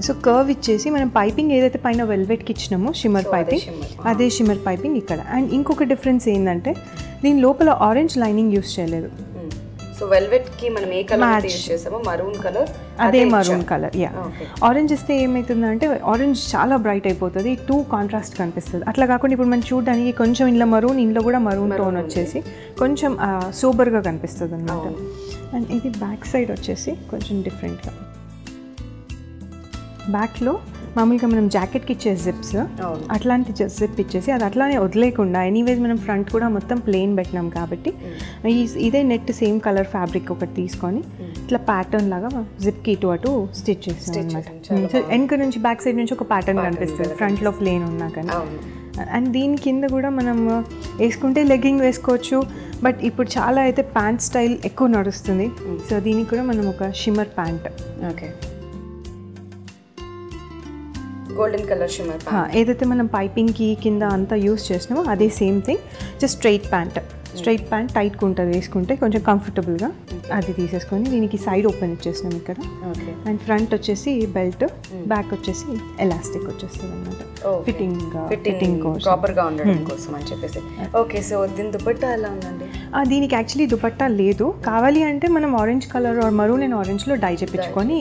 సో కర్వ్ ఇచ్చేసి మనం పైపింగ్ ఏదైతే పైన వెల్వెట్కి ఇచ్చినామో షిమ్మర్ పైపింగ్, అదే షిమ్మర్ పైపింగ్ ఇక్కడ. అండ్ ఇంకొక డిఫరెన్స్ ఏంటంటే దీని లోపల ఆరెంజ్ లైనింగ్ యూస్ చేయలేదు. సో వెల్వెట్ కి మనం ఏ కలర్ యూస్ చేసామో మరూన్ కలర్, అదే మరూన్ కలర్. ఆరెంజ్ ఇస్తే ఏమవుతుందంటే ఆరెంజ్ చాలా బ్రైట్ అయిపోతుంది, టూ కాంట్రాస్ట్ కనిపిస్తుంది. అట్లా కాకుండా ఇప్పుడు మనం చూడడానికి కొంచెం ఇంట్లో మరూన్, ఇంట్లో కూడా మరూన్ టోన్ వచ్చేసి కొంచెం సూపర్గా కనిపిస్తుంది అనమాట. అండ్ ఇది బ్యాక్ సైడ్ వచ్చేసి కొంచెం డిఫరెంట్గా, బ్యాక్లో మామూలుగా మనం జాకెట్కి ఇచ్చే జిప్స్ అట్లాంటి జిప్ ఇచ్చేసి అది అట్లానే వదిలేకుండా, ఎనీవేస్ మనం ఫ్రంట్ కూడా మొత్తం ప్లెయిన్ పెట్టినాం కాబట్టి ఇదే నెట్ సేమ్ కలర్ ఫ్యాబ్రిక్ ఒకటి తీసుకొని ఇట్లా ప్యాటర్న్ లాగా జిప్కి ఇటు అటు స్టిచ్ చేస్తాం అనమాట. వెనక నుంచి బ్యాక్ సైడ్ నుంచి ఒక ప్యాటర్న్ కనిపిస్తుంది ఫ్రంట్లో ప్లెయిన్ ఉన్నా కానీ. అండ్ దీని కింద కూడా మనం వేసుకుంటే లెగ్గింగ్ వేసుకోవచ్చు, బట్ ఇప్పుడు చాలా అయితే ప్యాంట్ స్టైల్ ఎక్కువ నడుస్తుంది. సో దీనికి కూడా మనం ఒక shimmer pant, okay golden colour shimmer ఏదైతే మనం పైపింగ్కి కింద అంతా యూస్ చేసినామో అదే same thing, just straight pant టైట్గా ఉంటుంది, వేసుకుంటే కొంచెం కంఫర్టబుల్గా. అది తీసేసుకొని దీనికి సైడ్ ఓపెన్ ఇచ్చేసినాం ఇక్కడ. అండ్ ఫ్రంట్ వచ్చేసి బెల్ట్, బ్యాక్ వచ్చేసి ఎలాస్టిక్ వచ్చేస్తుంది అనమాట, ఫిట్టింగ్ ప్రాపర్గా ఉండడం కోసం అని చెప్పేసి. ఓకే, సో దీని దుపట్టా ఎలా ఉందండి? దీనికి యాక్చువల్లీ దుపట్టా లేదు, కావాలి అంటే మనం ఆరెంజ్ కలర్ మరూన్ అండ్ ఆరెంజ్లో డై చేయించుకొని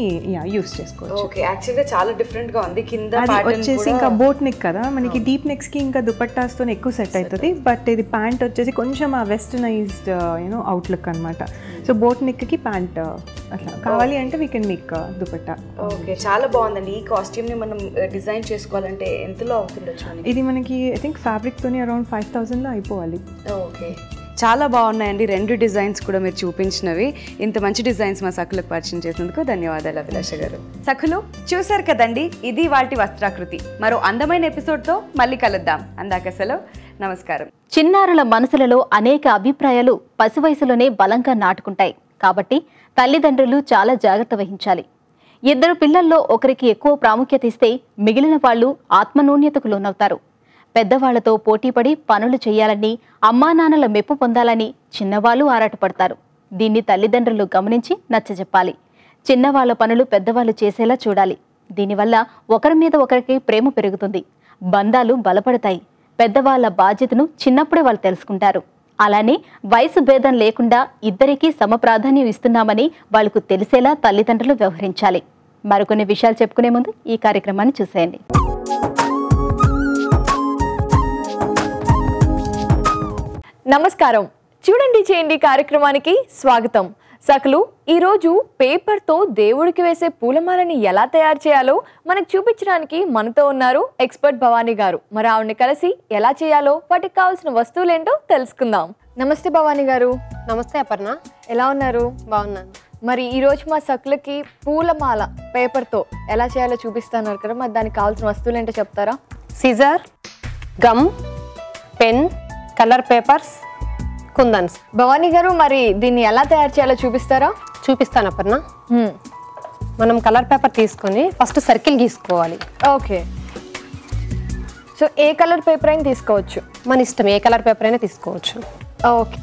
యూస్ చేసుకోవచ్చు. ఓకే, యాక్చువల్గా చాలా డిఫరెంట్గా ఉంది. కింద అది వచ్చేసి ఇంకా బోట్ నెక్ కదా, మనకి డీప్ నెక్స్కి ఇంకా దుపట్టాస్తో ఎక్కువ సెట్ అవుతుంది. బట్ ఇది ప్యాంట్ వచ్చేసి కొంచెం ఆ వెస్టర్నైజ్డ్ అవుట్లుక్ అనమాట. సో బోట్ నెక్కి ప్యాంట్ అట్లా కావాలి అంటే we can make dupatta. Okay, చాలా బాగుందండి. ఈ కాస్ట్యూమ్ని మనం డిజైన్ చేసుకోవాలంటే ఎంతలో అవుతుండొచ్చు? ఇది మనకి ఐ థింక్ ఫ్యాబ్రిక్తోని అరౌండ్ 5,000లో అయిపోవాలి. ఓకే, చాలా బాగున్నాయండి 2 డిజైన్స్ కూడా మీరు చూపించినవి. ఇంత మంచి డిజైన్స్ మా సఖులకు పరిచయం చేసినందుకు ధన్యవాదాలు అభిలాష గారు. సఖులు చూశారు కదండి, ఇది వాటి వస్త్రాకృతి. మరో అందమైన ఎపిసోడ్తో మళ్ళీ కలుద్దాం. అందాక సెలవు, నమస్కారం. చిన్నారుల మనసులలో అనేక అభిప్రాయాలు పసి వయసులోనే బలంగా నాటుకుంటాయి. కాబట్టి తల్లిదండ్రులు చాలా జాగ్రత్త వహించాలి. 2 పిల్లల్లో ఒకరికి ఎక్కువ ప్రాముఖ్యత ఇస్తే మిగిలిన వాళ్ళు ఆత్మనూన్యతకు లోనవుతారు. పెద్దవాళ్లతో పోటీపడి పనులు చేయాలని, అమ్మానాన్నల మెప్పు పొందాలని చిన్నవాళ్ళు ఆరాటపడతారు. దీన్ని తల్లిదండ్రులు గమనించి నచ్చజెప్పాలి. చిన్నవాళ్ల పనులు పెద్దవాళ్ళు చేసేలా చూడాలి. దీనివల్ల ఒకరి మీద ఒకరికి ప్రేమ పెరుగుతుంది, బంధాలు బలపడతాయి. పెద్దవాళ్ల బాధ్యతను చిన్నప్పుడే వాళ్ళు తెలుసుకుంటారు. అలానే వయసు భేదం లేకుండా ఇద్దరికీ సమప్రాధాన్యం ఇస్తున్నామని వాళ్లకు తెలిసేలా తల్లిదండ్రులు వ్యవహరించాలి. మరికొన్ని విషయాలు చెప్పుకునే ముందు ఈ కార్యక్రమాన్ని చూసేయండి. నమస్కారం, చూడండి చేయండి కార్యక్రమానికి స్వాగతం. సకలు ఈరోజు పేపర్తో దేవుడికి వేసే పూలమాలని ఎలా తయారు చేయాలో మనకు చూపించడానికి మనతో ఉన్నారు ఎక్స్పర్ట్ భవానీ గారు. మరి ఆవిడని కలిసి ఎలా చేయాలో వాటికి కావాల్సిన వస్తువులేంటో తెలుసుకుందాం. నమస్తే భవానీ గారు. నమస్తే అపర్ణ, ఎలా ఉన్నారు? బాగున్నాను. మరి ఈరోజు మా సకులకి పూలమాల పేపర్తో ఎలా చేయాలో చూపిస్తున్నారు కదా, మరి దానికి కావాల్సిన వస్తువులు ఏంటో చెప్తారా? Scissor, gum, pen, colour papers, kundans. Bhavani గారు, మరి దీన్ని ఎలా తయారు చేయాలో చూపిస్తారా? చూపిస్తాను అపర్ణ. మనం కలర్ పేపర్ తీసుకొని ఫస్ట్ సర్కిల్ గీసుకోవాలి. ఓకే, సో ఏ కలర్ పేపర్ అయినా తీసుకోవచ్చు? మన ఇష్టం, ఏ కలర్ పేపర్ అయినా తీసుకోవచ్చు. ఓకే,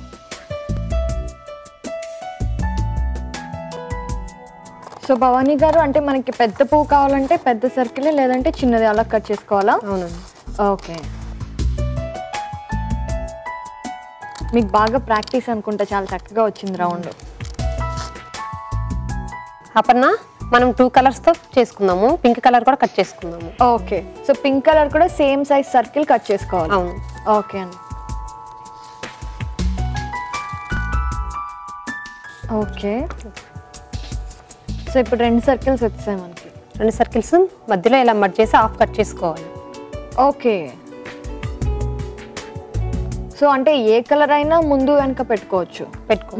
సో భవానీ గారు, అంటే మనకి పెద్ద పువ్వు కావాలంటే పెద్ద సర్కిల్, లేదంటే చిన్నది అలా కట్ చేసుకోవాలా? అవునండి. ఓకే, మీకు బాగా ప్రాక్టీస్ అనుకుంటా, చాలా చక్కగా వచ్చింది రౌండ్. అపర్ణ, మనం 2 కలర్స్తో చేసుకుందాము, పింక్ కలర్ కూడా కట్ చేసుకుందాము. ఓకే, సో పింక్ కలర్ కూడా సేమ్ సైజ్ సర్కిల్ కట్ చేసుకోవాలి. అవును. ఓకే అండి. ఓకే, సో ఇప్పుడు 2 సర్కిల్స్ వచ్చాయి మనకి. 2 సర్కిల్స్ మధ్యలో ఇలా మడ్ చేసి హాఫ్ కట్ చేసుకోవాలి. ఓకే, సో అంటే ఏ కలర్ అయినా ముందు వెనక పెట్టుకోవచ్చు,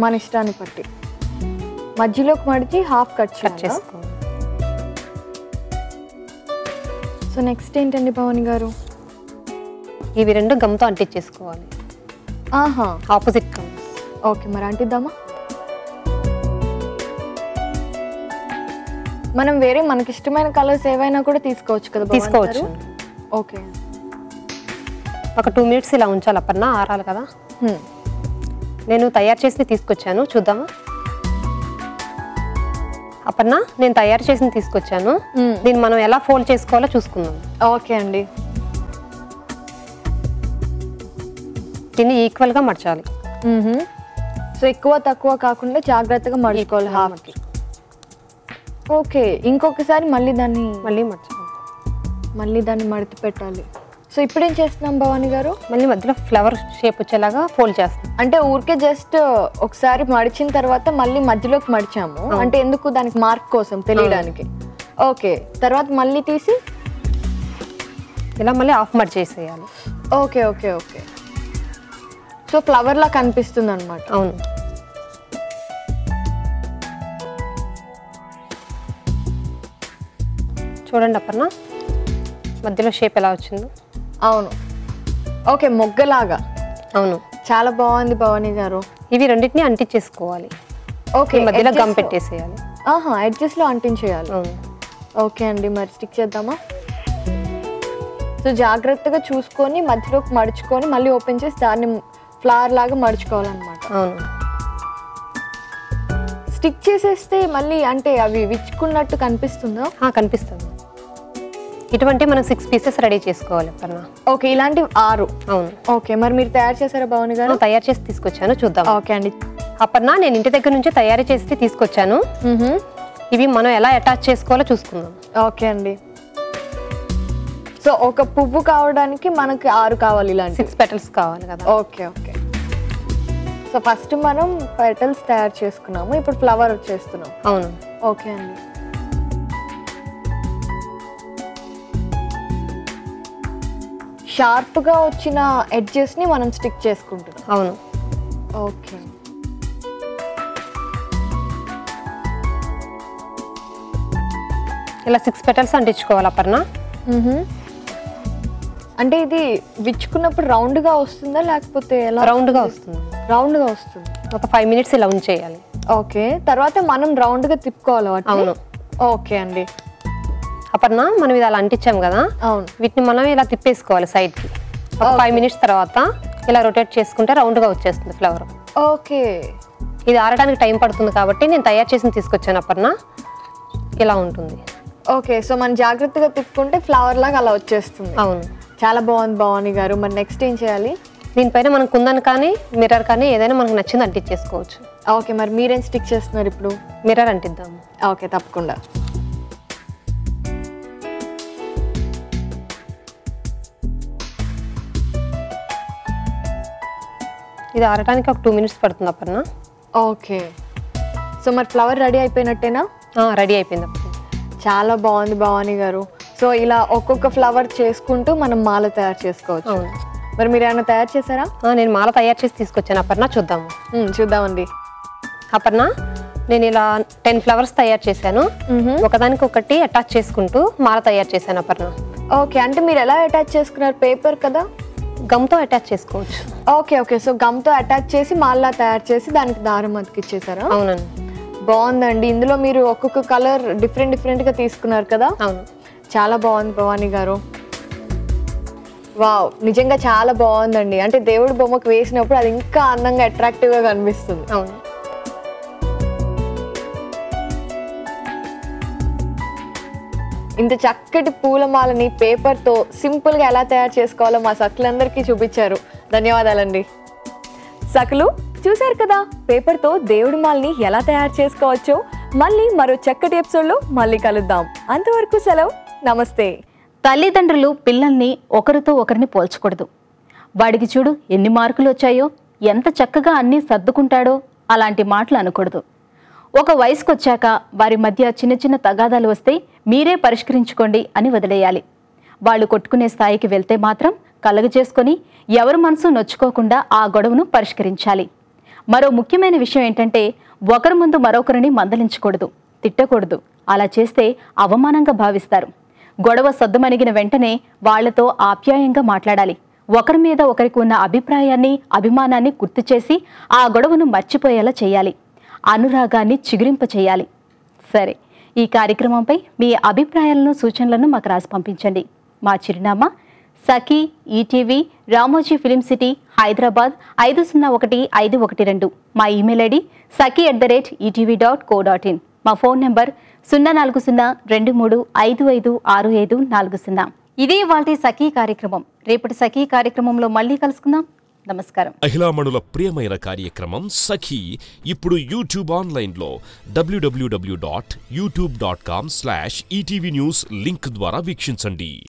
మన ఇష్టాన్ని బట్టి. మధ్యలోకి మడిచి హాఫ్ కట్ చేసుకోవాలి. సో నెక్స్ట్ ఏంటండి భవానీ గారు? ఇవి 2 గమ్తో అంటించేసుకోవాలి. ఆహా, ఆపోజిట్ గమ్. ఓకే, మరి అంటిద్దామా? మనం వేరే మనకి ఇష్టమైన కలర్స్ ఏవైనా కూడా తీసుకోవచ్చు కదా? తీసుకోవచ్చు. ఓకే, ఒక 2 మినిట్స్ ఇలా ఉంచాలి అపర్ణ, ఆరాలి కదా. నేను తయారు చేసి తీసుకొచ్చాను, చూద్దామా? అపర్ణ, నేను తయారు చేసి తీసుకొచ్చాను. దీన్ని మనం ఎలా ఫోల్డ్ చేసుకోవాలో చూసుకుందాం. ఓకే అండి. దీన్ని ఈక్వల్గా మడచాలి. సో ఎక్కువ తక్కువ కాకుండా జాగ్రత్తగా మడుచుకోవాలి హాఫ్కి. ఓకే, ఇంకొకసారి మళ్ళీ దాన్ని మడత పెట్టాలి. సో ఇప్పుడు ఏం చేస్తున్నాం భవానీ గారు? మళ్ళీ మధ్యలో ఫ్లవర్ షేప్ వచ్చేలాగా ఫోల్డ్ చేస్తాం. అంటే ఊరికే జస్ట్ ఒకసారి మడిచిన తర్వాత మళ్ళీ మధ్యలోకి మడిచాము అంటే ఎందుకు? దానికి మార్క్ కోసం తెలియడానికి. ఓకే, తర్వాత మళ్ళీ తీసి ఇలా మళ్ళీ హాఫ్ మడ్ చేసేయాలి. Okay okay okay, so flower లా కనిపిస్తుంది అనమాట. అవును. చూడండి అపర్ణ, మధ్యలో షేప్ ఎలా వచ్చిందో. అవును, ఓకే, మొగ్గలాగా. అవును, చాలా బాగుంది భవానీ గారు. ఇవి రెండింటిని అంటించేసుకోవాలి. ఓకే, మధ్యలో గమ్ పెట్టేసేయాలి. ఆహా, ఎడ్జెస్లో అంటించేయాలి. అవును. ఓకే అండి, మరి స్టిక్ చేద్దామా? సో జాగ్రత్తగా చూసుకొని మధ్యలోకి మడుచుకొని మళ్ళీ ఓపెన్ చేసి దాన్ని ఫ్లవర్ లాగా మడుచుకోవాలన్నమాట. అవును. స్టిక్ చేసేస్తే మళ్ళీ అంటే అవి విచ్చుకున్నట్టు కనిపిస్తుందా? కనిపిస్తుంది. ఇటువంటి మనం 6 పీసెస్ రెడీ చేసుకోవాలి అపర్ణ. ఓకే, ఇలాంటివి 6. అవును. ఓకే, మరి మీరు తయారు చేశారా భవాని గారు? తయారు చేసి తీసుకొచ్చాను, చూద్దాం. ఓకే అండి. అపర్ణ, నేను ఇంటి దగ్గర నుంచి తయారు చేసి తీసుకొచ్చాను. ఇవి మనం ఎలా అటాచ్ చేసుకోవాలో చూసుకుందాం. ఓకే అండి. సో ఒక పువ్వు కావడానికి మనకి 6 కావాలి, ఇలాంటి 6 పెటల్స్ కావాలి కదా. Okay okay. సో ఫస్ట్ మనం పెటల్స్ తయారు చేసుకున్నాము, ఇప్పుడు ఫ్లవర్ చేస్తున్నాం. అవును. ఓకే అండి. షార్ప్గా వచ్చిన ఎడ్జెస్ని మనం స్టిక్ చేసుకుంటున్నాం. అవును. ఓకే. ఇలా 6 పెటల్స్ అంటించుకోవాలి అపర్ణ. అంటే ఇది విచ్చుకున్నప్పుడు రౌండ్గా వస్తుందా లేకపోతే ఎలా? రౌండ్గా వస్తుంది. రౌండ్గా వస్తుంది. ఒక 5 మినిట్స్ ఇలా ఉంచేయాలి. ఓకే, తర్వాత మనం రౌండ్గా తిప్పుకోవాలి వాటిని. అవును. ఓకే అండి. అపర్ణ, మనం ఇది అలా అంటించాం కదా, అవును, వీటిని మనం ఇలా తిప్పేసుకోవాలి సైడ్కి. ఒక 5 మినిట్స్ తర్వాత ఇలా రొటేట్ చేసుకుంటే రౌండ్గా వచ్చేస్తుంది ఫ్లవర్. ఓకే. ఇది ఆరడానికి టైం పడుతుంది కాబట్టి నేను తయారు చేసి తీసుకొచ్చాను అపర్ణ. ఇలా ఉంటుంది. ఓకే, సో మనం జాగ్రత్తగా తిప్పుకుంటే ఫ్లవర్ లాగా అలా వచ్చేస్తుంది. అవును. చాలా బాగుంది భవాని గారు. మరి నెక్స్ట్ ఏం చేయాలి? దీనిపైన మనం కుందన్ కానీ మిర్రర్ కానీ ఏదైనా మనకు నచ్చింది అంటించేసుకోవచ్చు. ఓకే, మరి మీరేం స్టిక్ చేస్తున్నారు ఇప్పుడు? మిర్రర్ అంటిద్దాము. ఓకే, తప్పకుండా. ఇది ఆరడానికి ఒక 2 మినిట్స్ పడుతుంది అపర్ణ. ఓకే, సో మరి ఫ్లవర్ రెడీ అయిపోయినట్టేనా? రెడీ అయిపోయింది అపర్ణ. చాలా బాగుంది భవాని గారు. సో ఇలా ఒక్కొక్క ఫ్లవర్ చేసుకుంటూ మనం మాల తయారు చేసుకోవచ్చు. అవును. మరి మీరు ఏమైనా తయారు చేశారా? నేను మాల తయారు చేసి తీసుకొచ్చాను అపర్ణ, చూద్దాము. చూద్దామండి. అపర్ణ, నేను ఇలా 10 ఫ్లవర్స్ తయారు చేశాను. ఒకదానికి ఒకటి అటాచ్ చేసుకుంటూ మాల తయారు చేశాను అపర్ణ. ఓకే, అంటే మీరు ఎలా అటాచ్ చేసుకున్నారు? పేపర్ కదా, గమ్తో అటాచ్ చేసుకోవచ్చు. Okay okay. సో గమ్తో అటాచ్ చేసి మాల్లా తయారు చేసి దానికి దారం అతికిచ్చేసారా? అవునండి. బాగుందండి. ఇందులో మీరు ఒక్కొక్క కలర్ డిఫరెంట్గా తీసుకున్నారు కదా. అవును. చాలా బాగుంది భవాని గారు. వావ్, నిజంగా చాలా బాగుందండి. అంటే దేవుడి బొమ్మకు వేసినప్పుడు అది ఇంకా అందంగా అట్రాక్టివ్గా కనిపిస్తుంది. అవును. ఇంత చక్కటి పూలమాలని పేపర్తో సింపుల్గా ఎలా తయారు చేసుకోవాలో మా సకులందరికీ చూపించారు. ధన్యవాదాలండి. సకులు చూశారు కదా, పేపర్తో దేవుడి మాలని ఎలా తయారు చేసుకోవచ్చో. మళ్ళీ మరో చక్కటి ఎపిసోడ్లో మళ్ళీ కలుద్దాం. అంతవరకు సెలవు, నమస్తే. తల్లిదండ్రులు పిల్లల్ని ఒకరితో ఒకరిని పోల్చకూడదు. వాడికి చూడు ఎన్ని మార్కులు వచ్చాయో, ఎంత చక్కగా అన్నీ సర్దుకుంటాడో అలాంటి మాటలు అనకూడదు. ఒక వయసుకు వచ్చాక వారి మధ్య చిన్న చిన్న తగాదాలు వస్తే మీరే పరిష్కరించుకోండి అని వదిలేయాలి. వాళ్ళు కొట్టుకునే స్థాయికి వెళ్తే మాత్రం కలగజేసుకొని ఎవరి మనసు నొచ్చుకోకుండా ఆ గొడవను పరిష్కరించాలి. మరో ముఖ్యమైన విషయం ఏంటంటే, ఒకరి ముందు మరొకరిని మందలించకూడదు, తిట్టకూడదు. అలా చేస్తే అవమానంగా భావిస్తారు. గొడవ సద్దుమణిగిన వెంటనే వాళ్లతో ఆప్యాయంగా మాట్లాడాలి. ఒకరి మీద ఒకరికి ఉన్న అభిప్రాయాన్ని అభిమానాన్ని గుర్తు చేసి ఆ గొడవను మర్చిపోయేలా చేయాలి. అనురాగాన్ని చిగురింప చేయాలి. సరే, ఈ కార్యక్రమంపై మీ అభిప్రాయాలను సూచనలను మాకు రాసి పంపించండి. మా చిరునామా Sakhi ETV, Ramoji film city, Hyderabad 501512. మా ఈమెయిల్ ఐడి saki@etv.co.in. మా ఫోన్ నెంబర్ 040235556540. ఇదే ఇవాల్టి సఖీ కార్యక్రమం. రేపటి సఖీ కార్యక్రమంలో మళ్ళీ కలుసుకుందాం. నమస్కారం. మహిళామణుల ప్రియమైన కార్యక్రమం సఖీ ఇప్పుడు యూట్యూబ్ ఆన్లైన్లో www.youtube.com/etv news లింక్ ద్వారా వీక్షించండి.